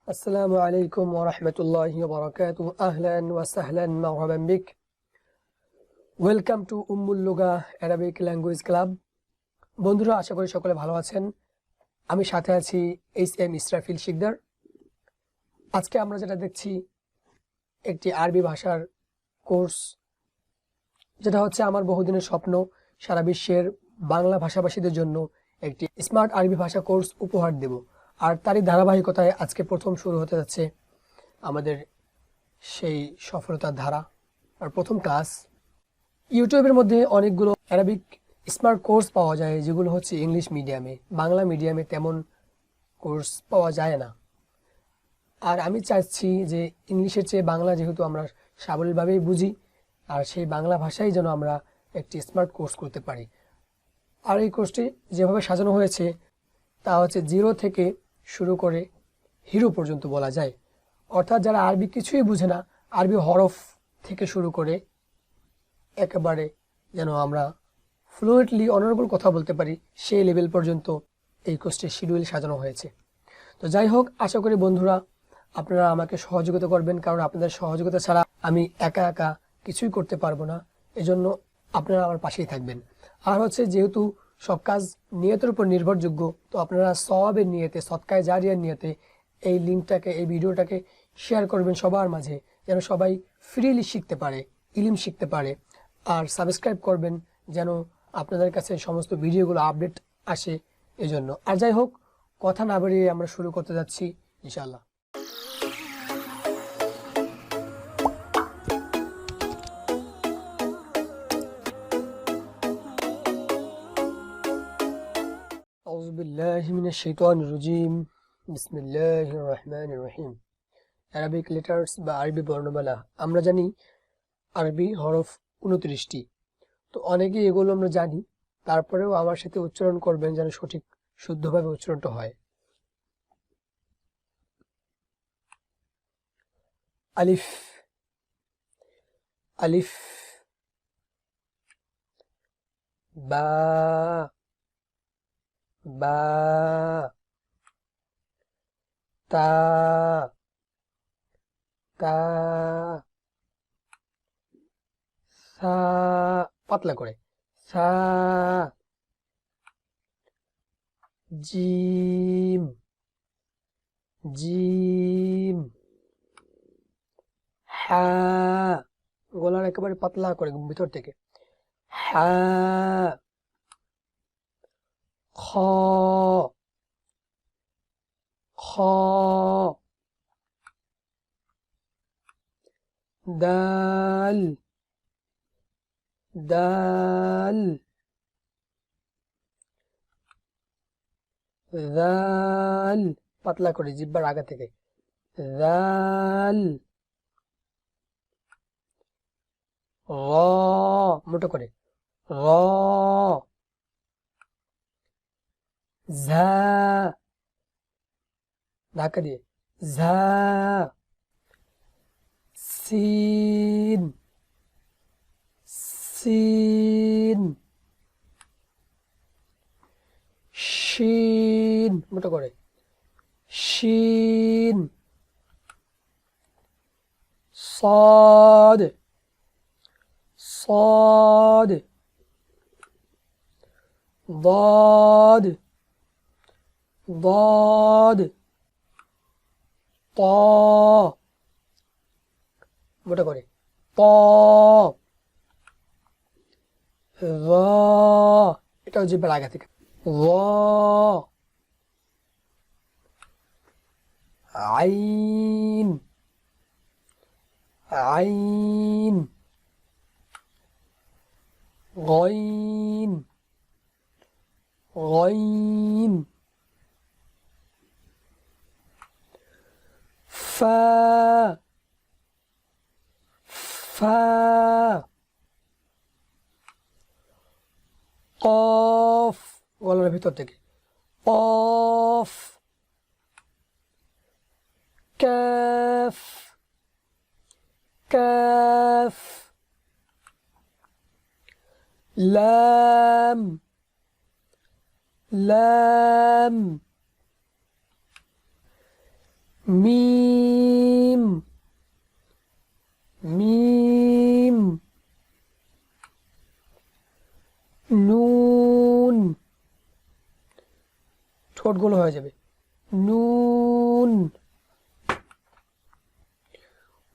السلام عليكم ورحمه الله وبركاته اهلا وسهلا مرحبا بك. Welcome to Ummul লুগাহ Arabic language club. বন্ধুরা, আশা করি সকলে ভালো আছেন। আমি সাথে আছি এম ইসরাফিল শিকদার। আজকে আমরা যেটা দেখছি একটি আরবি ভাষার কোর্স, যেটা হচ্ছে আমার বহুদিনের স্বপ্ন সারা বিশ্বের বাংলা ভাষাভাষীদের জন্য একটি স্মার্ট আরবি ভাষা কোর্স উপহার দেব। আর তারই ধারাবাহিকতায় আজকে প্রথম শুরু হতে যাচ্ছে আমাদের সেই সফলতার ধারা। আর প্রথম ক্লাস, ইউটিউবের মধ্যে অনেকগুলো অ্যারাবিক স্মার্ট কোর্স পাওয়া যায়, যেগুলো হচ্ছে ইংলিশ মিডিয়ামে। বাংলা মিডিয়ামে তেমন কোর্স পাওয়া যায় না। আর আমি চাইছি যে ইংলিশের চেয়ে বাংলা, যেহেতু আমরা সাবলীলভাবেই বুঝি, আর সেই বাংলা ভাষায় যেন আমরা একটি স্মার্ট কোর্স করতে পারি। আর এই কোর্সটি যেভাবে সাজানো হয়েছে তা হচ্ছে 0 থেকে শুরু করে হিরো পর্যন্ত বলা যায়। অর্থাৎ যারা আরবি কিছুই বুঝে না, আরবি হরফ থেকে শুরু করে একেবারে যেন আমরা ফ্লুয়েন্টলি অনারেবল কথা বলতে পারি, সেই লেভেল পর্যন্ত এই কোর্সটির শিডিউল সাজানো হয়েছে। তো যাই হোক, আশা করি বন্ধুরা আপনারা আমাকে সহযোগিতা করবেন, কারণ আপনাদের সহযোগিতা ছাড়া আমি একা একা কিছুই করতে পারবো না। এজন্য আপনারা আমার পাশেই থাকবেন। আর হচ্ছে, যেহেতু সব কাজ নিয়তের উপর নির্ভরযোগ্য, তো আপনারা সওয়াবের নিয়তে, সদকায়ে জারিয়ার নিয়তে এই লিঙ্কটাকে, এই ভিডিওটাকে শেয়ার করবেন সবার মাঝে, যেন সবাই ফ্রিলি শিখতে পারে, ইলম শিখতে পারে। আর সাবস্ক্রাইব করবেন যেন আপনাদের কাছে সমস্ত ভিডিওগুলো আপডেট আসে এজন্য। আর যাই হোক, কথা না বাড়িয়ে আমরা শুরু করতে যাচ্ছি ইনশাআল্লাহ। আউযু বিল্লাহি মিনাশ শাইতানির রাজিম। বিসমিল্লাহির রহমানির রহিম। আরবিক লেটার্স বা আরবি বর্ণমালা। আমরা জানি আরবি হরফ 29টি। তো অনেকেই এগুলো আমরা জানি, তারপরেও আমার সাথে উচ্চারণ করবেন যেন সঠিক শুদ্ধভাবে উচ্চারণটা হয়। আলিফ, আলিফ, বা, বা, তা, তা, সা, পাতলা করে, সা, জিম, জিম, হা, গলার একেবারে পাতলা করে ভিতর থেকে, হা, খ, খ, দাল, দাল, দাল, পাতলা করে জিহ্বার আগা থেকে, দাল, র, মোটো করে, র, ঝা, ধাক্কা দিয়ে, ঝা, সিন, সিন, শিন, মোটো করে, শিন, صاد، صاد، ضاد، ضاد، ط, মোটা করে, ط, ظ, এটাও জিহ্বার আগা থেকে, ظ, আইন, আইন, গইন, গইন, ফা, ফা, কফ, গলার ভিতর থেকে, কফ, কাফ, কাফ, লাম, লাম, মিম মিম নুন ঠোঁট গোল হয়ে যাবে নুন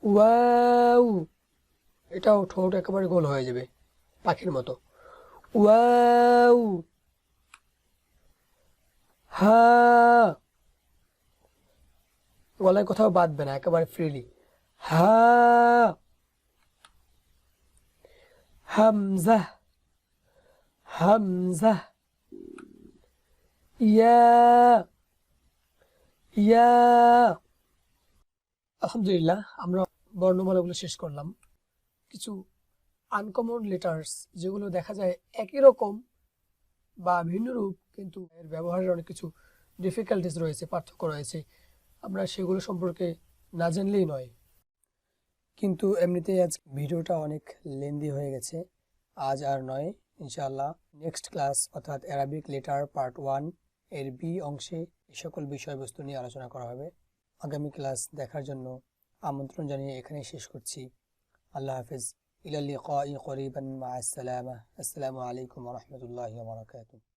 ওয়াও এটাও ঠোঁট একেবারে গোল হয়ে যাবে পাখির মতো ওয়াও হা গলায় কোথাও বাঁধবে না একেবারে ফ্রিলি হা হামজা হামজা ইয়া ইয়া আলহামদুলিল্লাহ আমরা বর্ণমালাগুলো শেষ করলাম কিছু আনকমন লেটার্স যেগুলো দেখা যায় একই রকম বা ভিন্ন রূপ কিন্তু এর ব্যবহারের অনেক কিছু ডিফিকাল্টিস রয়েছে পার্থক্য রয়েছে আমরা সেগুলো সম্পর্কে না জানলেই নয় কিন্তু এমনিতেই আজ ভিডিওটা অনেক লেন্দি হয়ে গেছে আজ আর নয় ইনশাআল্লাহ নেক্সট ক্লাস অর্থাৎ অ্যারাবিক লেটার পার্ট 1 এর বি অংশে এই সকল বিষয়বস্তু নিয়ে আলোচনা করা হবে আগামী ক্লাস দেখার জন্য আমন্ত্রণ জানিয়ে এখানেই শেষ করছি আল্লাহ হাফেজ ইলা লিকাই করিবান মা আসসালামা আসসালামু আলাইকুম ওয়া রাহমাতুল্লাহি ওয়া বারাকাতুহু